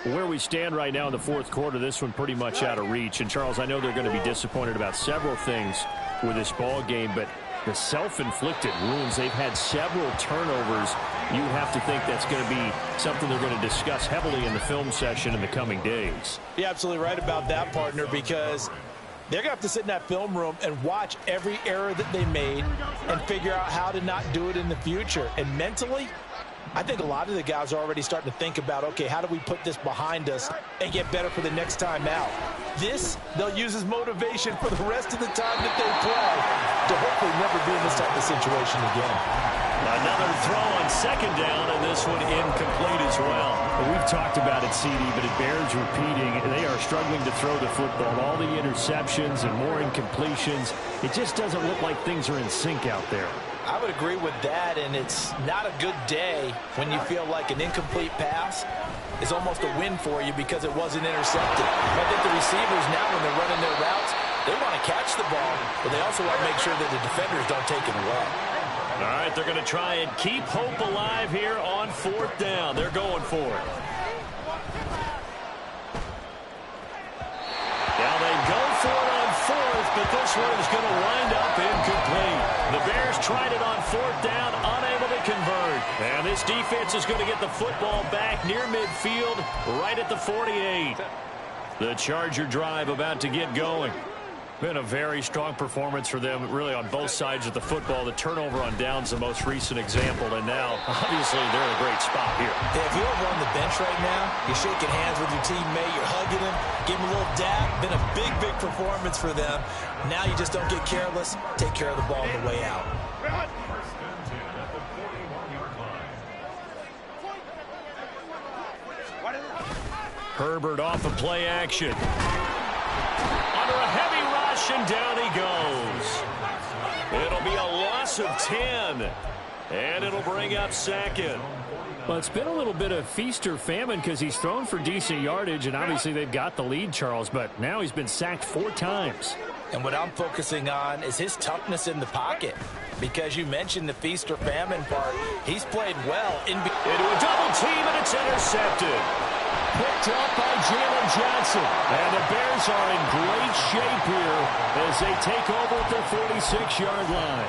Where we stand right now in the fourth quarter, this one pretty much out of reach. And, Charles, I know they're going to be disappointed about several things with this ball game, but the self-inflicted wounds, they've had several turnovers. You have to think that's going to be something they're going to discuss heavily in the film session in the coming days. You're absolutely right about that, partner, because they're going to have to sit in that film room and watch every error that they made and figure out how to not do it in the future. And mentally, I think a lot of the guys are already starting to think about, okay, how do we put this behind us and get better for the next time out? This, they'll use as motivation for the rest of the time that they play to hopefully never be in this type of situation again. Another throw on second down, and this one incomplete as well. We've talked about it, CD, but it bears repeating. They are struggling to throw the football. All the interceptions and more incompletions. It just doesn't look like things are in sync out there. I would agree with that, and it's not a good day when you feel like an incomplete pass is almost a win for you because it wasn't intercepted. I think the receivers now, when they're running their routes, they want to catch the ball, but they also want to make sure that the defenders don't take it away. All right, they're going to try and keep hope alive here on fourth down. They're going for it. Now they go for it on fourth, but this one is going to wind up incomplete. The Bears tried it on fourth down, unable to convert. And this defense is going to get the football back near midfield, right at the 48. The Charger drive about to get going. Been a very strong performance for them, really, on both sides of the football. The turnover on downs, the most recent example, and now, obviously, they're in a great spot here. Yeah, if you're over on the bench right now, you're shaking hands with your teammate, you're hugging him, give him a little dab. Been a big, big performance for them. Now you just don't get careless. Take care of the ball on the way out. Herbert off of play action. Under a heavy rush, and down he goes. It'll be a loss of 10, and it'll bring up second. Well, it's been a little bit of feast or famine because he's thrown for decent yardage, and obviously they've got the lead, Charles, but now he's been sacked 4 times. And what I'm focusing on is his toughness in the pocket. Because you mentioned the feast or famine part, he's played well. Into a double team, and it's intercepted. Picked up by Jalen Johnson. And the Bears are in great shape here as they take over at their 46-yard line.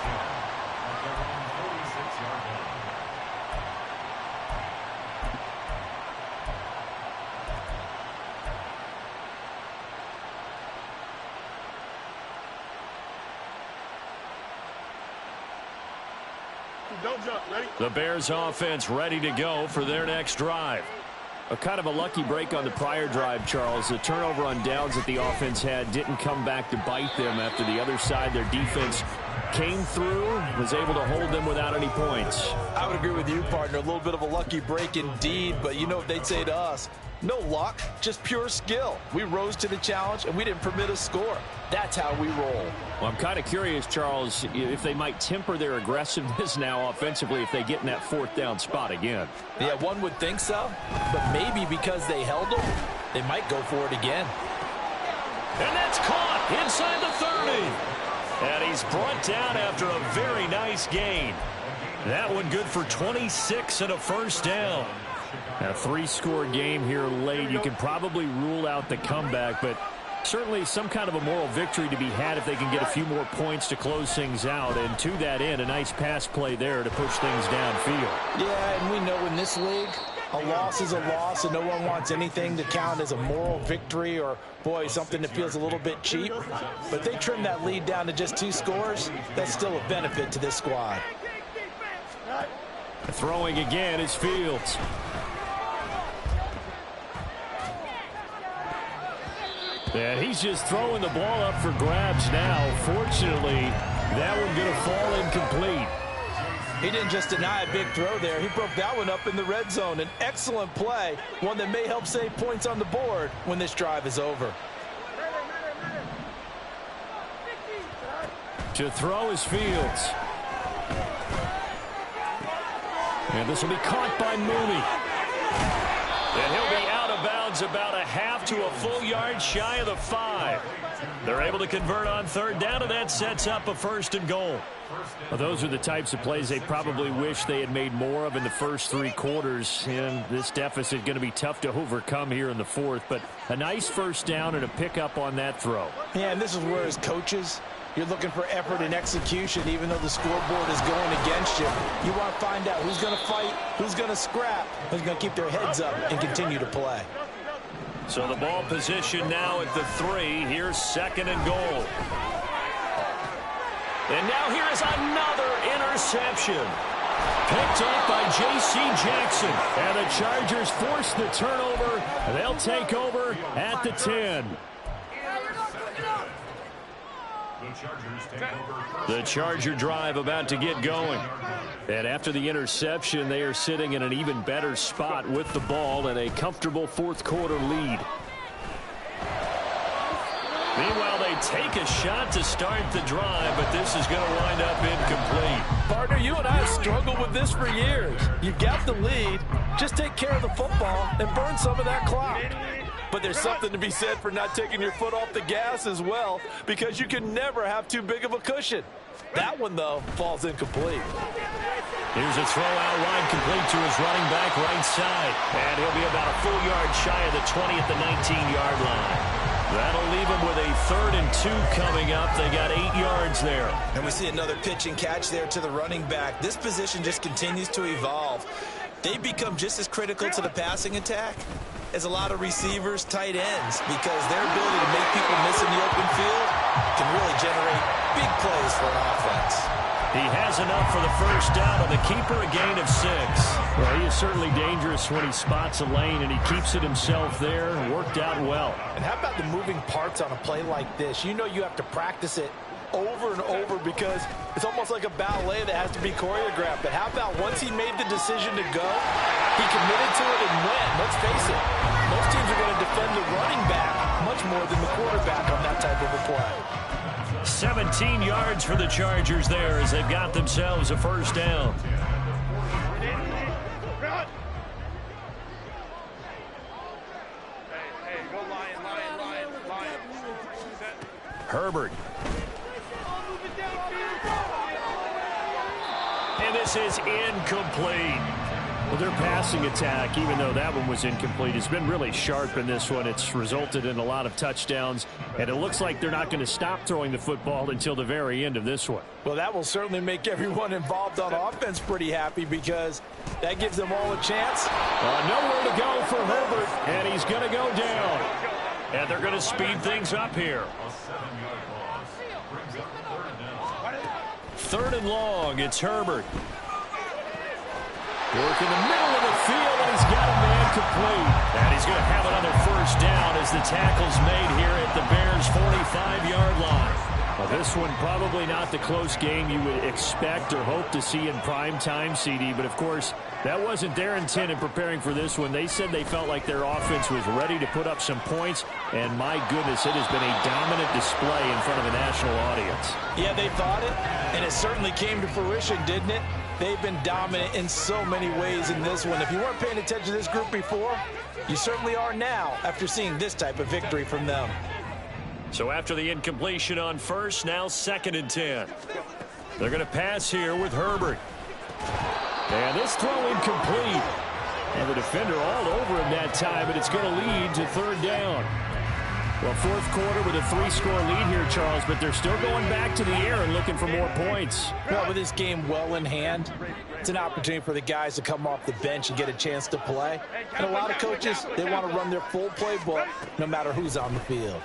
Don't jump. Ready? The Bears offense ready to go for their next drive. A kind of a lucky break on the prior drive, Charles. The turnover on downs that the offense had didn't come back to bite them after the other side. Their defense came through, was able to hold them without any points. I would agree with you, partner. A little bit of a lucky break indeed, but you know what they'd say to us? No luck, just pure skill. We rose to the challenge, and we didn't permit a score. That's how we roll. Well, I'm kind of curious, Charles, if they might temper their aggressiveness now offensively if they get in that fourth down spot again. Yeah, one would think so, but maybe because they held them, they might go for it again. And that's caught inside the 30. And he's brought down after a very nice gain. That one good for 26 and a first down. A 3-score game here late. You can probably rule out the comeback, but Certainly some kind of a moral victory to be had if they can get a few more points to close things out. And to that end, a nice pass play there to push things downfield. Yeah, and we know in this league, a loss is a loss, and no one wants anything to count as a moral victory or, boy, something that feels a little bit cheap. But they trim that lead down to just 2 scores. That's still a benefit to this squad. Throwing again is Fields. And he's just throwing the ball up for grabs now. Fortunately, that one going to fall incomplete. He didn't just deny a big throw there. He broke that one up in the red zone. An excellent play, one that may help save points on the board when this drive is over. To throw is Fields. And this will be caught by Mooney. And he'll be out of bounds about a half to a full yard shy of the 5. They're able to convert on third down, and that sets up a 1st and goal. Well, those are the types of plays they probably wish they had made more of in the first 3 quarters. And this deficit going to be tough to overcome here in the 4th. But a nice 1st down and a pickup on that throw. Yeah, and this is where as coaches, you're looking for effort and execution, even though the scoreboard is going against you. You want to find out who's going to fight, who's going to scrap, who's going to keep their heads up and continue to play. So the ball position now at the 3. Here's 2nd and goal. And now here is another interception. Picked up by J.C. Jackson. And the Chargers force the turnover. They'll take over at the 10. The Charger drive about to get going. And after the interception, they are sitting in an even better spot with the ball and a comfortable 4th quarter lead. Meanwhile, they take a shot to start the drive, but this is going to wind up incomplete. Partner, you and I have struggled with this for years. You've got the lead. Just take care of the football and burn some of that clock. But there's something to be said for not taking your foot off the gas as well, because you can never have too big of a cushion. That one, though, falls incomplete. Here's a throw out wide, complete to his running back right side. And he'll be about a full yard shy of the 20 at the 19-yard line. That'll leave them with a 3rd and 2 coming up. They got 8 yards there. And we see another pitch and catch there to the running back. This position just continues to evolve. They become just as critical to the passing attack as a lot of receivers, tight ends, because their ability to make people miss in the open field can really generate big plays for an offense. He has enough for the 1st down on the keeper, a gain of 6. Well, he is certainly dangerous when he spots a lane, and he keeps it himself there. Worked out well. And how about the moving parts on a play like this? You know you have to practice it over and over because it's almost like a ballet that has to be choreographed. But how about once he made the decision to go, he committed to it and went. Let's face it, most teams are going to defend the running back much more than the quarterback on that type of a play. 17 yards for the Chargers there as they've got themselves a 1st down. Herbert. And this is incomplete. Well, their passing attack, even though that one was incomplete, has been really sharp in this one. It's resulted in a lot of touchdowns, and it looks like they're not going to stop throwing the football until the very end of this one. Well, that will certainly make everyone involved on offense pretty happy because that gives them all a chance. Nowhere to go for Herbert, and he's going to go down. And they're going to speed things up here. 3rd and long, it's Herbert. Work in the middle of the field, and he's got a man complete. And he's going to have another 1st down as the tackle's made here at the Bears' 45-yard line. Well, this one probably not the close game you would expect or hope to see in prime time, CD. But, of course, that wasn't their intent in preparing for this one. They said they felt like their offense was ready to put up some points. And, my goodness, it has been a dominant display in front of a national audience. Yeah, they thought it, and it certainly came to fruition, didn't it? They've been dominant in so many ways in this one. If you weren't paying attention to this group before, you certainly are now after seeing this type of victory from them. So after the incompletion on 1st, now 2nd and 10. They're going to pass here with Herbert. And this throw incomplete. And the defender all over him that time, but it's going to lead to 3rd down. Well, fourth quarter with a 3-score lead here, Charles, but they're still going back to the air and looking for more points. Well, with this game well in hand, it's an opportunity for the guys to come off the bench and get a chance to play. And a lot of coaches, they want to run their full playbook no matter who's on the field.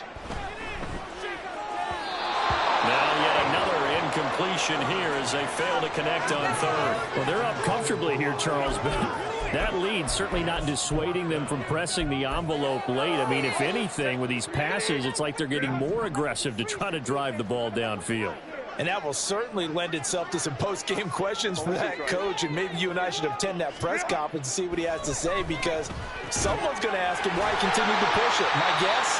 Now yet another incompletion here as they fail to connect on third. Well, they're up comfortably here, Charles, but that lead certainly not dissuading them from pressing the envelope late. I mean, if anything, with these passes, it's like they're getting more aggressive to try to drive the ball downfield. And that will certainly lend itself to some post-game questions for that coach, and maybe you and I should attend that press conference and see what he has to say, because someone's going to ask him why he continued to push it. My guess,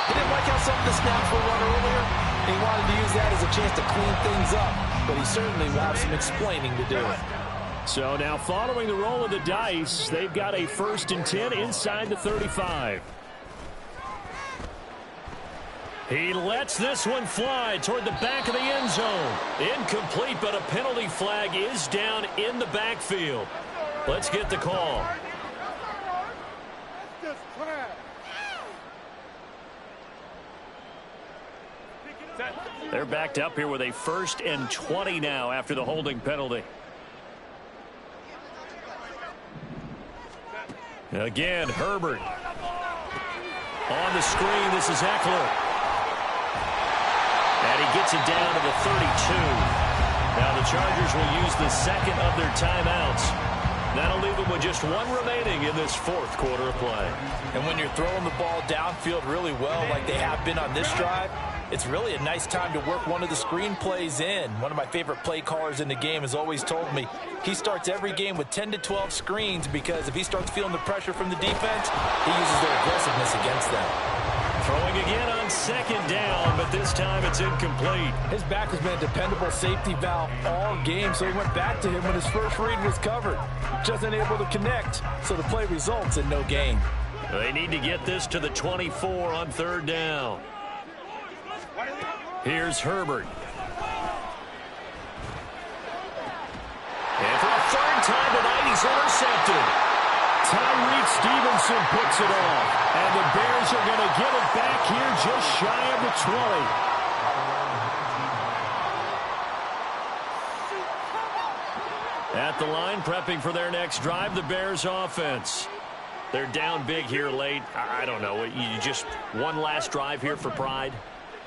he didn't like how some of the snaps were run earlier, and he wanted to use that as a chance to clean things up, but he certainly will have some explaining to do. So now following the roll of the dice, they've got a 1st and 10 inside the 35. He lets this one fly toward the back of the end zone. Incomplete, but a penalty flag is down in the backfield. Let's get the call. They're backed up here with a 1st and 20 now after the holding penalty. Again, Herbert. On the screen, this is Eckler. And he gets it down to the 32. Now the Chargers will use the second of their timeouts. That'll leave them with just one remaining in this fourth quarter of play. And when you're throwing the ball downfield really well like they have been on this drive, it's really a nice time to work one of the screen plays in. One of my favorite play callers in the game has always told me he starts every game with 10 to 12 screens, because if he starts feeling the pressure from the defense, he uses their aggressiveness against them. Throwing again on 2nd down, but this time it's incomplete. His back has been a dependable safety valve all game, so he went back to him when his first read was covered. Just unable to connect, so the play results in no gain. They need to get this to the 24 on 3rd down. Here's Herbert. And for a 3rd time tonight, he's intercepted. Tyreek Stevenson picks it off. And the Bears are going to get it back here just shy of the 20. At the line, prepping for their next drive, the Bears offense. They're down big here late. I don't know. You just one last drive here for pride.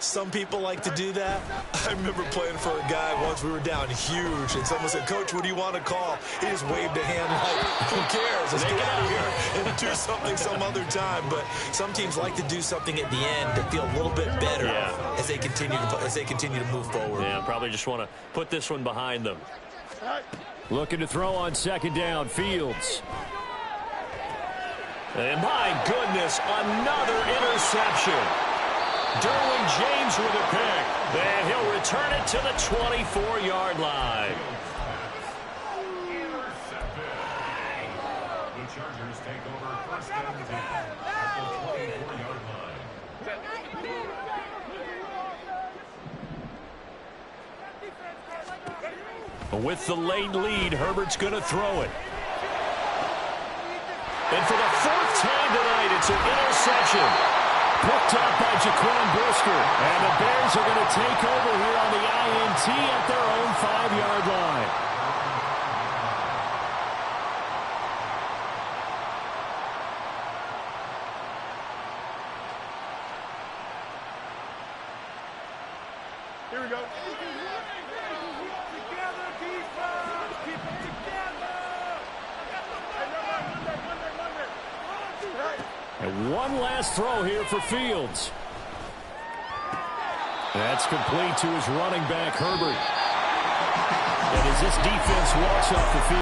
Some people like to do that. I remember playing for a guy once. We were down huge, and someone said, "Coach, what do you want to call?" He just waved a hand like, "Who cares? Let's get out of here and do something some other time." But some teams like to do something at the end to feel a little bit better as they continue to move forward. Yeah, probably just want to put this one behind them. Looking to throw on 2nd down, Fields. And my goodness, another interception. Derwin James with a pick. And he'll return it to the 24-yard line. The Chargers take over 1st and 10 at the 24-yard line. With the late lead, Herbert's going to throw it. And for the 4th time tonight, it's an interception. Picked up by Jaquan Brisker. And the Bears are going to take over here on the INT at their own 5-yard line. Here we go. Together, defense. Keep it together. And one last throw here for Fields. That's complete to his running back, Herbert. And as this defense walks off the field,